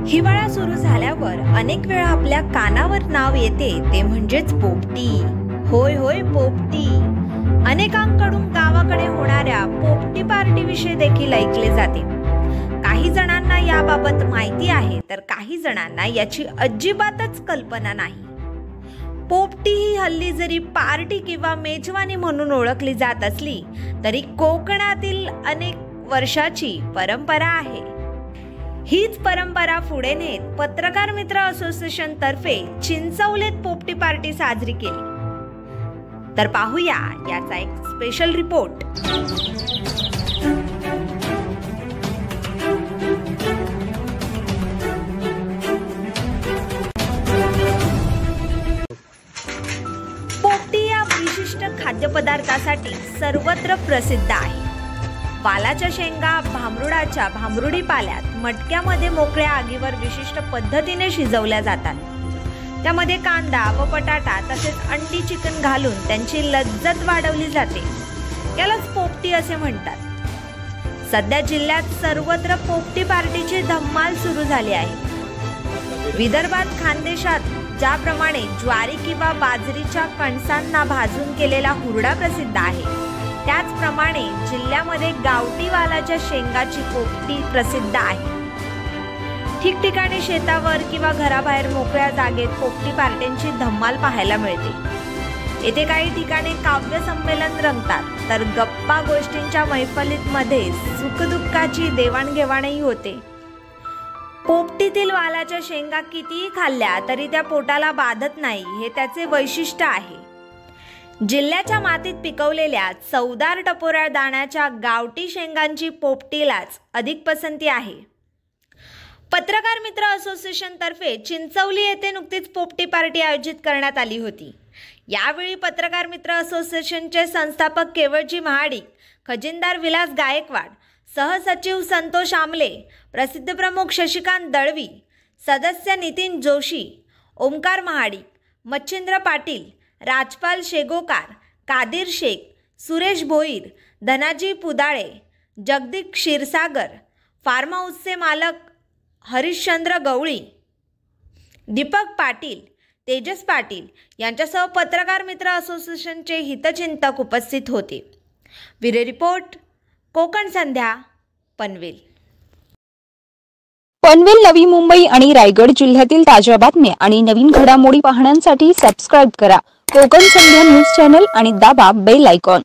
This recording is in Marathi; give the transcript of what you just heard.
हिवाळा सुरू झाल्यावर अनेक वेळा आपल्या कानावर नाव येते ते म्हणजेच पोपटी। होय होय पोपटी। अनेकांकडून गावाकडे होणाऱ्या पोपटी पार्टी विषयी देखील ऐकले जाते। काही जणांना याबाबत माहिती आहे तर काही जणांना याची अजिबातच कल्पना नाही। पोपटी ही हल्ली जरी पार्टी किंवा मेजवानी म्हणून ओळखली जात असली तरी कोकणातील अनेक वर्षाची परंपरा आहे। हीच परंपरा पुढे नेत पत्रकार मित्र असोसिएशन तर्फे चिंचवलीत पोपटी पार्टी साजरी केली। तर पाहूया याचा एक स्पेशल रिपोर्ट। पोपटी या विशिष्ट खाद्यपदार्थासाठी सर्वत्र प्रसिद्ध आहे। वालाच्या शेंगा भांबरुडी पाल्यात मटक्यामध्ये मोकळ्या आगीवर विशिष्ट पद्धतीने शिजवल्या जातात। त्यामध्ये कांदा व बटाटा तसेच अंडी चिकन घालून त्यांची लज्जत वाढवली जाते। यालाच पोपटी असे म्हणतात। सध्या जिल्ह्यात सर्वत्र पोपटी पार्टीची धम्माल सुरू झाली आहे। विदर्भात खानदेशात ज्याप्रमाणे ज्वारी किंवा बाजरीच्या कणसांना भाजून केलेला हुरडा प्रसिद्ध आहे त्याचप्रमाणे जिल्ह्यामध्ये गावठी वालाच्या शेंगाची पोपटी प्रसिद्ध आहे। ठिकठिकाणी शेतावर किंवा घराबाहेर मोकळ्या जागेत पोपटी पार्ट्यांची धम्माल पाहायला मिळते। येथे काही ठिकाणी काव्य संमेलन रंगतात तर गप्पा गोष्टींच्या मैफलीमध्ये सुखदुःखाची देवाणघेवाणही होते। पोपटीतील वालाच्या शेंगा कितीही खाल्ल्या तरी त्या पोटाला बाधत नाही हे त्याचे वैशिष्ट्य आहे। जिल्ह्याच्या मातीत पिकवलेल्या चवदार टपोऱ्या दाण्याच्या गावठी शेंगांची पोपटीलाच अधिक पसंती आहे। पत्रकार मित्र असोसिएशन तर्फे चिंचवली येथे नुकतीच पोपटी पार्टी आयोजित करण्यात आली होती। यावेळी पत्रकार मित्र असोसिएशनचे संस्थापक केवळजी महाडिक, खजिनदार विलास गायकवाड, सहसचिव संतोष आमले, प्रसिद्ध प्रमुख शशिकांत दळवी, सदस्य नितीन जोशी, ओमकार महाडिक, मच्छिंद्र पाटील, राजपाल शेगोकार, कादिर शेख, सुरेश भोईर, धनाजी पुदाळे, जगदीश क्षीरसागर, फार्म हाऊसचे मालक हरिश्चंद्र गवळी, दीपक पाटील, तेजस पाटील यांच्यासह पत्रकार मित्र असोसिएशनचे हितचिंतक उपस्थित होते। ब्युरो रिपोर्ट, कोकण संध्या, पनवेल। पनवेल, नवी मुंबई आणि रायगड जिल्ह्यातील ताज्या बातम्या आणि नवीन घडामोडी पाहण्यासाठी सबस्क्राइब करा कोकण संध्या न्यूज चॅनल आणि दाबा बेल आयकॉन।